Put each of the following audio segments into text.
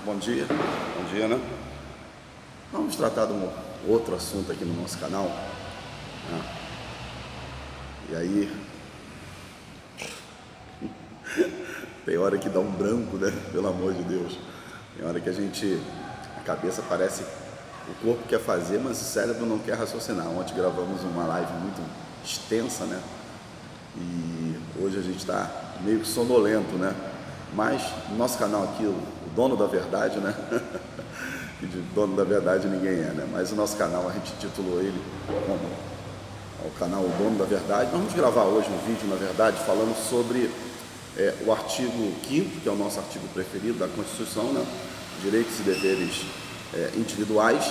Bom dia, né? Vamos tratar de um outro assunto aqui no nosso canal, né? E aí, tem hora que dá um branco, né? Pelo amor de Deus. Tem hora que a cabeça parece, o corpo quer fazer, mas o cérebro não quer raciocinar. Ontem gravamos uma live muito extensa, né? E hoje a gente está meio que sonolento, né? Mas no nosso canal aqui, o dono da verdade, né? Que de dono da verdade ninguém é, né? Mas o nosso canal, a gente titulou ele como o canal O Dono da Verdade. Vamos gravar hoje um vídeo, na verdade, falando sobre o artigo 5º, que é o nosso artigo preferido da Constituição, né? Direitos e deveres individuais.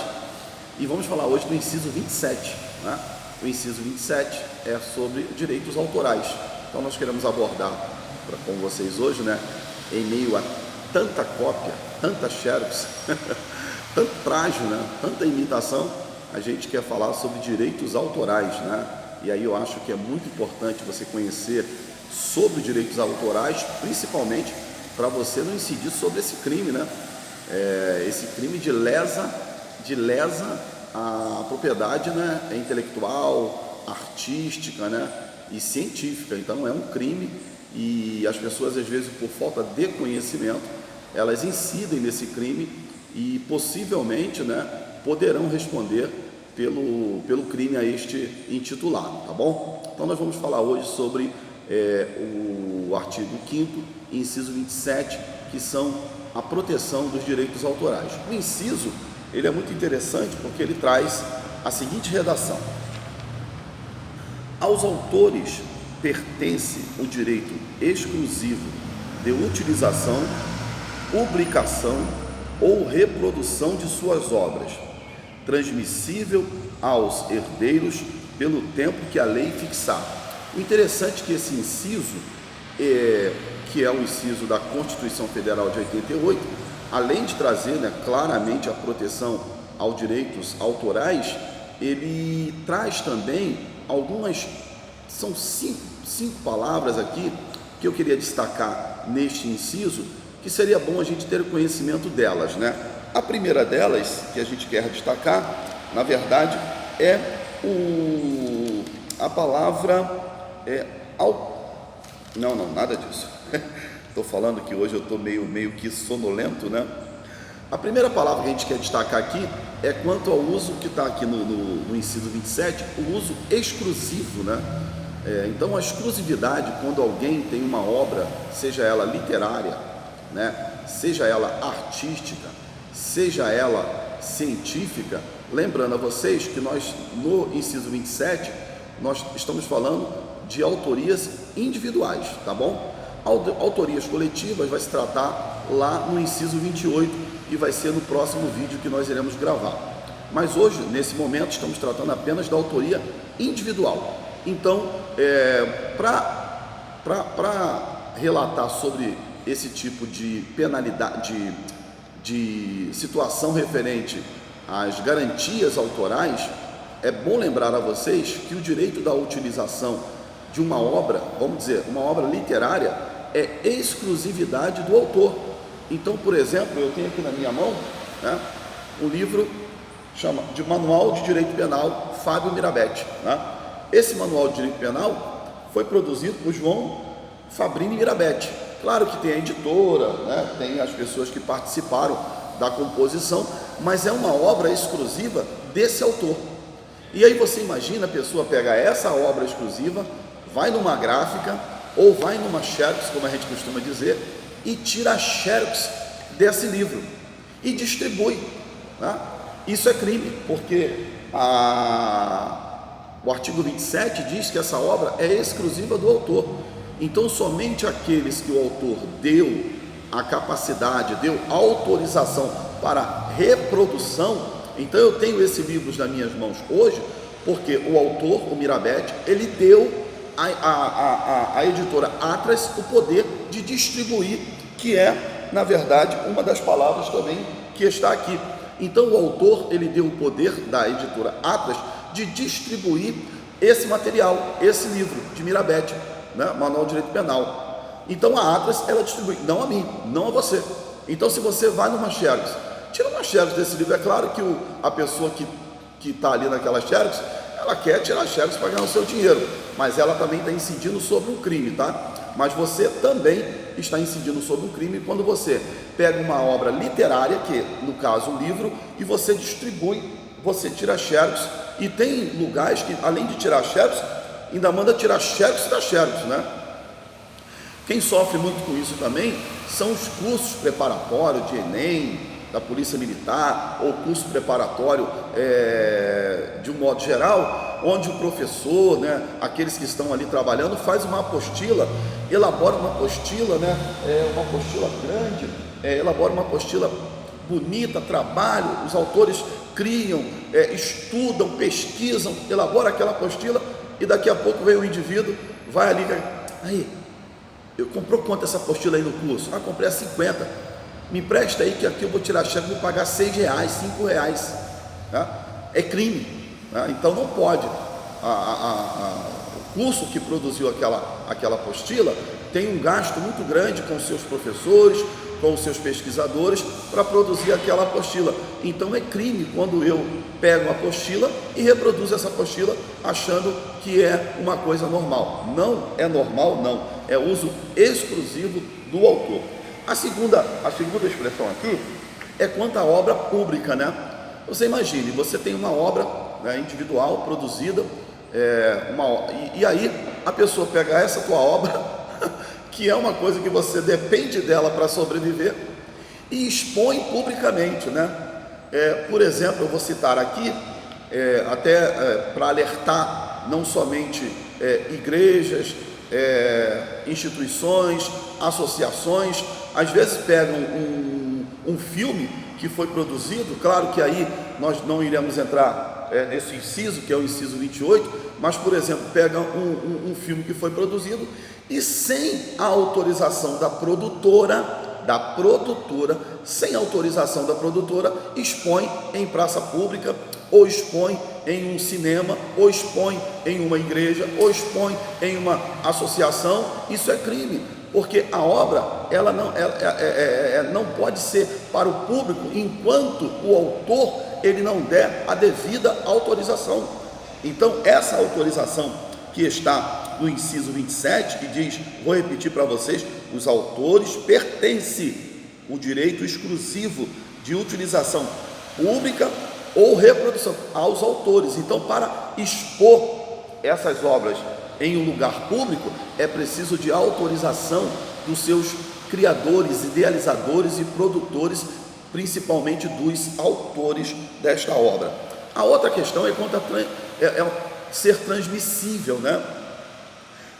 E vamos falar hoje do inciso 27, né? O inciso 27 é sobre direitos autorais. Então nós queremos abordar com vocês hoje, né? Em meio a tanta cópia, tanta xerox, tanto plágio, né? Tanta imitação, a gente quer falar sobre direitos autorais, né? E aí eu acho que é muito importante você conhecer sobre direitos autorais, principalmente para você não incidir sobre esse crime, né? Esse crime de lesa a propriedade, né? Intelectual, artística, né? E científica. Então é um crime e as pessoas, às vezes, por falta de conhecimento, elas incidem nesse crime e possivelmente, né, poderão responder pelo crime a este intitulado, tá bom? Então nós vamos falar hoje sobre o artigo 5º, inciso 27, que são a proteção dos direitos autorais. O inciso, ele é muito interessante porque ele traz a seguinte redação: aos autores pertence o direito exclusivo de utilização, publicação ou reprodução de suas obras, transmissível aos herdeiros pelo tempo que a lei fixar. O interessante é que esse inciso, que é o inciso da Constituição Federal de 88, além de trazer, né, claramente a proteção aos direitos autorais, ele traz também algumas, são cinco palavras aqui que eu queria destacar neste inciso, que seria bom a gente ter conhecimento delas, né? A primeira delas, que a gente quer destacar, na verdade, é a palavra Não, nada disso. Estou falando que hoje eu estou meio que sonolento, né? A primeira palavra que a gente quer destacar aqui é quanto ao uso que está aqui no inciso 27, o uso exclusivo, né? Então a exclusividade, quando alguém tem uma obra, seja ela literária, né? Seja ela artística, seja ela científica, lembrando a vocês que nós, no inciso 27, nós estamos falando de autorias individuais, tá bom? Autorias coletivas vai se tratar lá no inciso 28 e vai ser no próximo vídeo que nós iremos gravar. Mas hoje, nesse momento, estamos tratando apenas da autoria individual. Então, para relatar sobre esse tipo de penalidade, de situação referente às garantias autorais, é bom lembrar a vocês que o direito da utilização de uma obra, vamos dizer, uma obra literária, é exclusividade do autor. Então, por exemplo, eu tenho aqui na minha mão, né, um livro chama de Manual de Direito Penal, Fábio Mirabete, né? Esse Manual de Direito Penal foi produzido por João Fabrini Mirabete. Claro que tem a editora, né, tem as pessoas que participaram da composição, mas é uma obra exclusiva desse autor. E aí você imagina a pessoa pegar essa obra exclusiva, vai numa gráfica ou vai numa xerox, como a gente costuma dizer, e tira a xerox desse livro e distribui, né? Isso é crime, porque o artigo 27 diz que essa obra é exclusiva do autor. Então somente aqueles que o autor deu a capacidade, deu autorização para reprodução. Então eu tenho esse livro nas minhas mãos hoje porque o autor, o Mirabete, ele deu à editora Atlas o poder de distribuir, que é, na verdade, uma das palavras também que está aqui. Então o autor, ele deu o poder da editora Atlas de distribuir esse material, esse livro de Mirabete, né? Manual de Direito Penal. Então a Atlas, ela distribui, não a mim, não a você. Então, se você vai numa Xerox, tira uma Xerox desse livro. É claro que a pessoa que está ali naquela Xerox, ela quer tirar a Xerox para ganhar o seu dinheiro, mas ela também está incidindo sobre um crime, tá? Mas você também está incidindo sobre um crime quando você pega uma obra literária, que no caso um livro, e você distribui, você tira a Xerox, e tem lugares que, além de tirar a Xerox, ainda manda tirar a Xerox da Xerox, né? Quem sofre muito com isso também são os cursos preparatórios de Enem, da Polícia Militar, ou curso preparatório de um modo geral, onde o professor, né, aqueles que estão ali trabalhando, faz uma apostila, elabora uma apostila, né, uma apostila grande, elabora uma apostila bonita, trabalho, os autores criam, estudam, pesquisam, elaboram aquela apostila, e daqui a pouco vem o indivíduo, vai ali, aí, eu comprou quanto essa apostila aí no curso? Ah, comprei a 50. Me empresta aí que aqui eu vou tirar cheque, vou pagar R$6, R$5. Tá? É crime. Tá? Então não pode. O curso que produziu aquela apostila tem um gasto muito grande com os seus professores, com os seus pesquisadores, para produzir aquela apostila. Então é crime quando eu pego uma apostila e reproduzo essa apostila achando que é uma coisa normal. Não é normal, não. É uso exclusivo do autor. A segunda expressão aqui é quanto à obra pública, né? Você imagine, você tem uma obra, né, individual, produzida, e aí a pessoa pega essa tua obra, que é uma coisa que você depende dela para sobreviver, e expõe publicamente, né? Por exemplo, eu vou citar aqui, para alertar não somente igrejas, instituições, associações, às vezes pegam um filme que foi produzido, claro que aí nós não iremos entrar nesse inciso, que é o inciso 28, mas, por exemplo, pegam um filme que foi produzido e sem a autorização da produtora, sem autorização da produtora, expõe em praça pública, ou expõe em um cinema, ou expõe em uma igreja, ou expõe em uma associação. Isso é crime, porque a obra ela não pode ser para o público enquanto o autor ele não der a devida autorização. Então essa autorização que está no inciso 27, que diz, vou repetir para vocês, os autores pertencem o direito exclusivo de utilização pública ou reprodução aos autores. Então, para expor essas obras em um lugar público, é preciso de autorização dos seus criadores, idealizadores e produtores, principalmente dos autores desta obra. A outra questão é quanto a ser transmissível, né?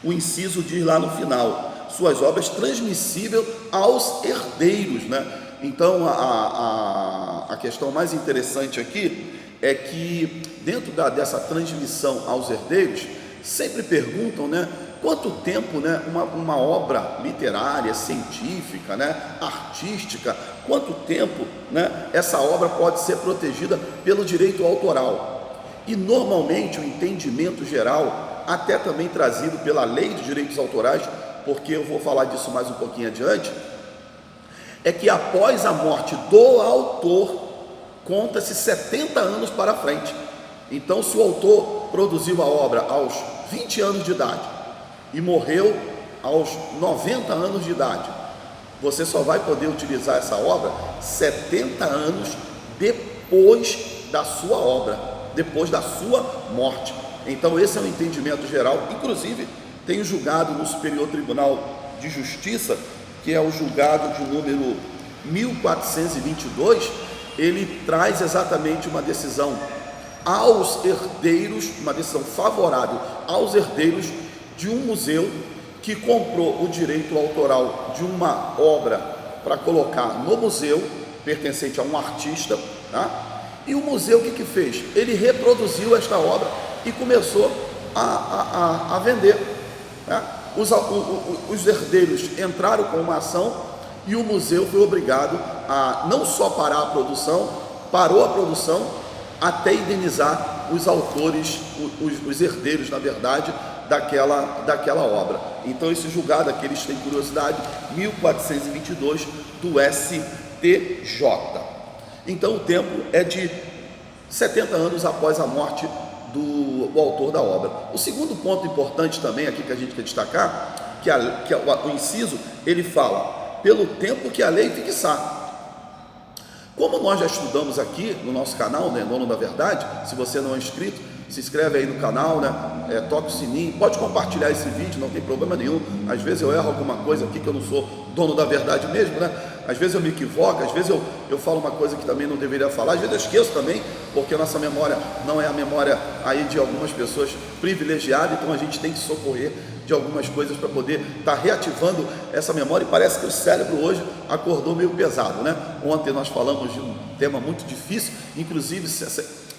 O inciso diz lá no final, suas obras transmissível aos herdeiros, né? Então a questão mais interessante aqui é que dentro dessa transmissão aos herdeiros, sempre perguntam, né, quanto tempo, né, uma obra literária, científica, né, artística, quanto tempo, né, essa obra pode ser protegida pelo direito autoral. E normalmente o entendimento geral, até também trazido pela Lei de Direitos Autorais, porque eu vou falar disso mais um pouquinho adiante, é que após a morte do autor, conta-se 70 anos para frente. Então, se o autor produziu a obra aos 20 anos de idade e morreu aos 90 anos de idade, você só vai poder utilizar essa obra 70 anos depois da sua obra, depois da sua morte. Então, esse é o entendimento geral. Inclusive, tenho julgado no Superior Tribunal de Justiça, que é o julgado de número 1422, ele traz exatamente uma decisão aos herdeiros, uma decisão favorável aos herdeiros de um museu que comprou o direito autoral de uma obra para colocar no museu, pertencente a um artista, tá? E o museu o que fez? Ele reproduziu esta obra e começou a vender, né? Os herdeiros entraram com uma ação e o museu foi obrigado a não só parar a produção, parou a produção até indenizar os autores, os herdeiros, na verdade, daquela obra. Então esse julgado, aqueles têm curiosidade, 1422, do STJ. Então o tempo é de 70 anos após a morte do autor da obra. O segundo ponto importante também aqui que a gente quer destacar, que o inciso, ele fala, pelo tempo que a lei fixar. Como nós já estudamos aqui no nosso canal, né, Dono da Verdade, se você não é inscrito, se inscreve aí no canal, né? Toca o sininho, pode compartilhar esse vídeo, não tem problema nenhum. Às vezes eu erro alguma coisa aqui que eu não sou dono da verdade mesmo, né? Às vezes eu me equivoco, às vezes eu falo uma coisa que também não deveria falar, às vezes eu esqueço também, porque a nossa memória não é a memória aí de algumas pessoas privilegiadas, então a gente tem que socorrer de algumas coisas para poder estar reativando essa memória, e parece que o cérebro hoje acordou meio pesado, né? Ontem nós falamos de um tema muito difícil, inclusive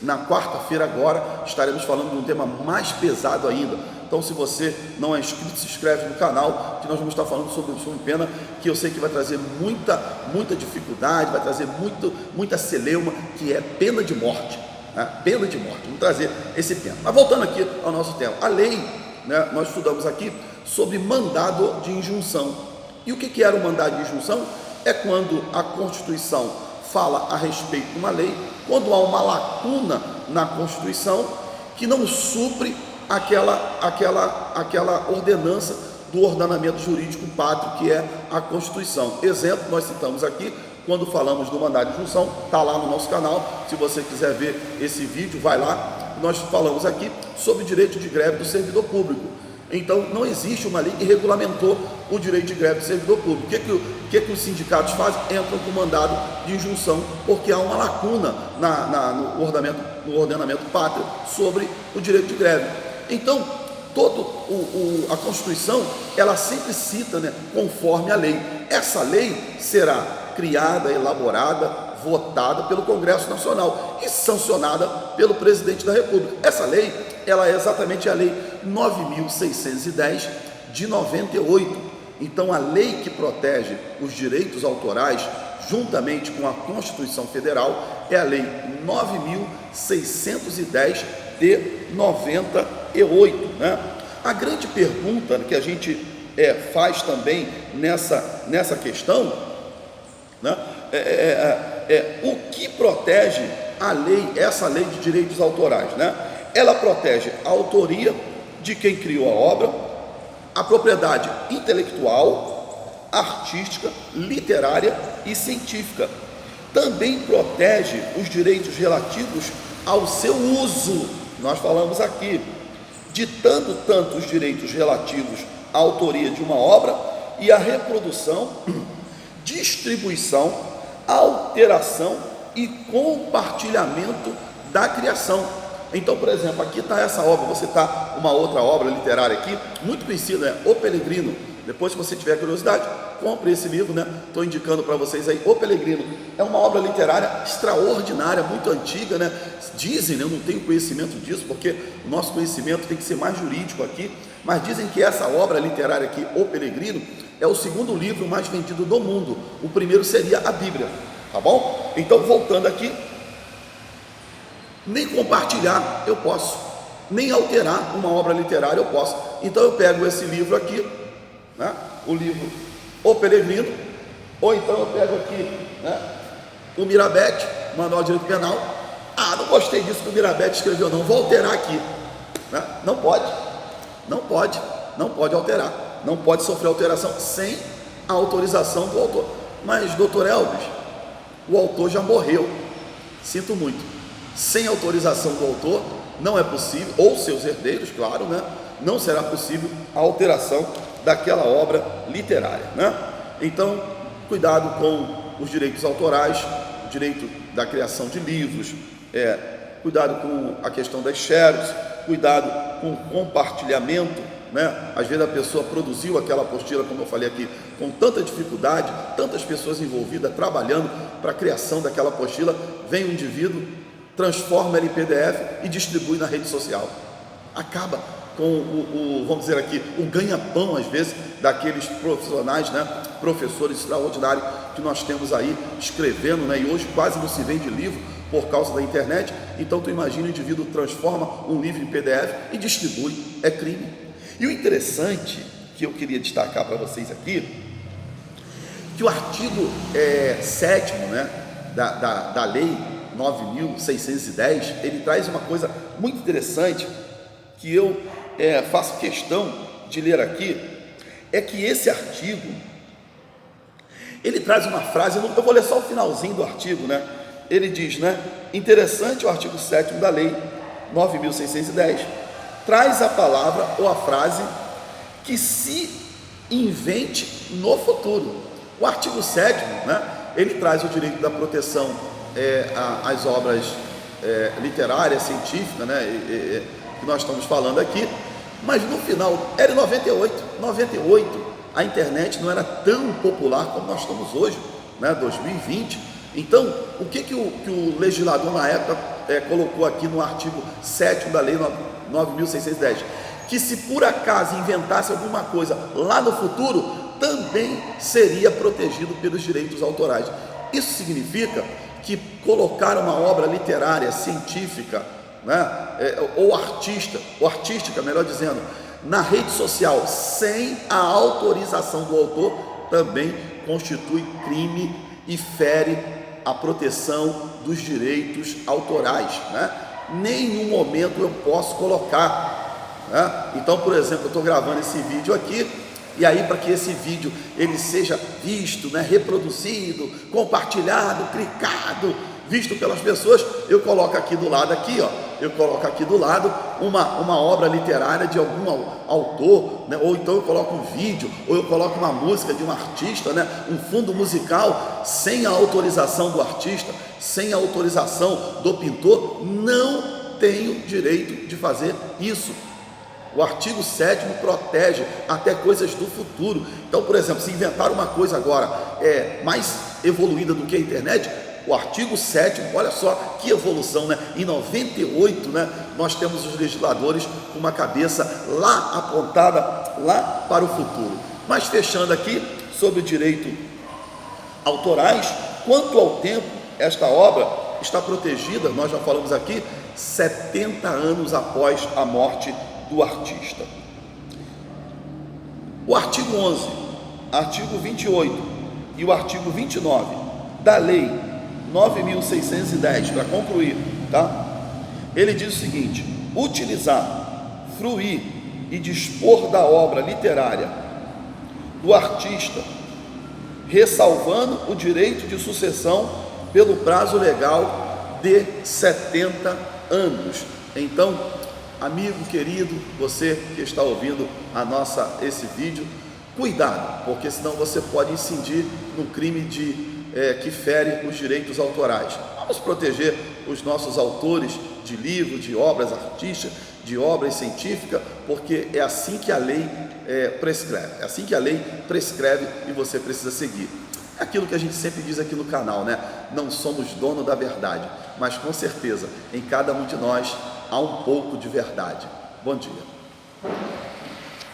na quarta-feira agora estaremos falando de um tema mais pesado ainda. Então, se você não é inscrito, se inscreve no canal, que nós vamos estar falando sobre pena, que eu sei que vai trazer muita dificuldade, vai trazer muita celeuma, que é pena de morte, né? Pena de morte, vamos trazer esse tema. Mas voltando aqui ao nosso tema, a lei, né, nós estudamos aqui sobre mandado de injunção. E o que era o mandado de injunção? É quando a Constituição fala a respeito de uma lei, quando há uma lacuna na Constituição que não supre aquela ordenança do ordenamento jurídico pátrio, que é a Constituição. Exemplo, nós citamos aqui, quando falamos do mandado de injunção, está lá no nosso canal, se você quiser ver esse vídeo, vai lá, nós falamos aqui sobre o direito de greve do servidor público. Então, não existe uma lei que regulamentou o direito de greve do servidor público. O que os sindicatos fazem? Entram com mandado de injunção, porque há uma lacuna no ordenamento pátrio sobre o direito de greve. Então, a Constituição, ela sempre cita, né, conforme a lei. Essa lei será criada, elaborada, votada pelo Congresso Nacional e sancionada pelo Presidente da República. Essa lei, ela é exatamente a Lei 9.610 de 98. Então, a lei que protege os direitos autorais, juntamente com a Constituição Federal, é a Lei 9.610 de 98, né? A grande pergunta que a gente faz também nessa questão, né, o que protege a lei, essa lei de direitos autorais, né? Ela protege a autoria de quem criou a obra, a propriedade intelectual, artística, literária e científica. Também protege os direitos relativos ao seu uso. Nós falamos aqui, ditando tanto os direitos relativos à autoria de uma obra e à reprodução, distribuição, alteração e compartilhamento da criação. Então, por exemplo, aqui está essa obra, vou citar uma outra obra literária aqui, muito conhecida, O Peregrino. Depois, se você tiver curiosidade, compre esse livro, né? Estou indicando para vocês aí, O Peregrino. É uma obra literária extraordinária, muito antiga, né? Dizem, né? Eu não tenho conhecimento disso, porque o nosso conhecimento tem que ser mais jurídico aqui, mas dizem que essa obra literária aqui, O Peregrino, é o segundo livro mais vendido do mundo. O primeiro seria a Bíblia, tá bom? Então, voltando aqui, nem compartilhar eu posso, nem alterar uma obra literária eu posso. Então eu pego esse livro aqui, né, o livro O Peregrino, ou então eu pego aqui, né, o Mirabete, Manual de Direito Penal. Não gostei disso que o Mirabete escreveu, não, vou alterar aqui, né? Não pode alterar, não pode sofrer alteração sem a autorização do autor. Mas, doutor Elvis, o autor já morreu, sinto muito. Sem autorização do autor, não é possível, ou seus herdeiros, claro, né? Não será possível a alteração daquela obra literária, né? Então, cuidado com os direitos autorais, o direito da criação de livros, cuidado com a questão das shares, cuidado com o compartilhamento, né? Às vezes a pessoa produziu aquela apostila, como eu falei aqui, com tanta dificuldade, tantas pessoas envolvidas, trabalhando para a criação daquela apostila, vem um indivíduo, transforma ela em PDF e distribui na rede social. Acaba com vamos dizer aqui, o ganha-pão, às vezes, daqueles profissionais, né, professores extraordinários que nós temos aí escrevendo, né, e hoje quase não se vende livro por causa da internet. Então, tu imagina, o indivíduo transforma um livro em PDF e distribui, é crime. E o interessante que eu queria destacar para vocês aqui, que o artigo 7º, né, da lei 9.610, ele traz uma coisa muito interessante, que eu faço questão de ler aqui, é que esse artigo, ele traz uma frase, eu vou ler só o finalzinho do artigo, né? Ele diz, né, interessante o artigo 7º da lei 9.610, traz a palavra ou a frase que se invente no futuro. O artigo 7º, né, ele traz o direito da proteção às obras literárias, científicas, né, que nós estamos falando aqui, mas no final, era em 98, a internet não era tão popular como nós estamos hoje, né, 2020. Então, o que o legislador na época colocou aqui no artigo 7º da lei 9.610? Que se por acaso inventasse alguma coisa lá no futuro, também seria protegido pelos direitos autorais. Isso significa que colocar uma obra literária, científica, né, ou artística, melhor dizendo, na rede social, sem a autorização do autor, também constitui crime e fere a proteção dos direitos autorais, né? Nenhum momento eu posso colocar, né? Então, por exemplo, eu estou gravando esse vídeo aqui, e aí para que esse vídeo ele seja visto, né, reproduzido, compartilhado, clicado, visto pelas pessoas, eu coloco aqui do lado, uma obra literária de algum autor, né? Ou então eu coloco um vídeo, ou eu coloco uma música de um artista, né? Um fundo musical, sem a autorização do artista, sem a autorização do pintor, não tenho direito de fazer isso. O artigo 7º protege até coisas do futuro. Então, por exemplo, se inventar uma coisa agora mais evoluída do que a internet, o artigo 7º, olha só que evolução, né? Em 98, né, nós temos os legisladores com uma cabeça lá apontada, lá para o futuro. Mas fechando aqui, sobre o direito autorais, quanto ao tempo, esta obra está protegida, nós já falamos aqui, 70 anos após a morte do artista. O artigo 11, artigo 28 e o artigo 29 da lei 9.610, para concluir, tá? Ele diz o seguinte: utilizar, fruir e dispor da obra literária do artista, ressalvando o direito de sucessão pelo prazo legal de 70 anos. Então, amigo querido, você que está ouvindo esse vídeo, cuidado, porque senão você pode incidir no crime que fere os direitos autorais. Vamos proteger os nossos autores de livros, de obras artísticas, de obras científicas, porque é assim que a lei prescreve, e você precisa seguir. É aquilo que a gente sempre diz aqui no canal, né? Não somos dono da verdade, mas com certeza em cada um de nós há um pouco de verdade. Bom dia.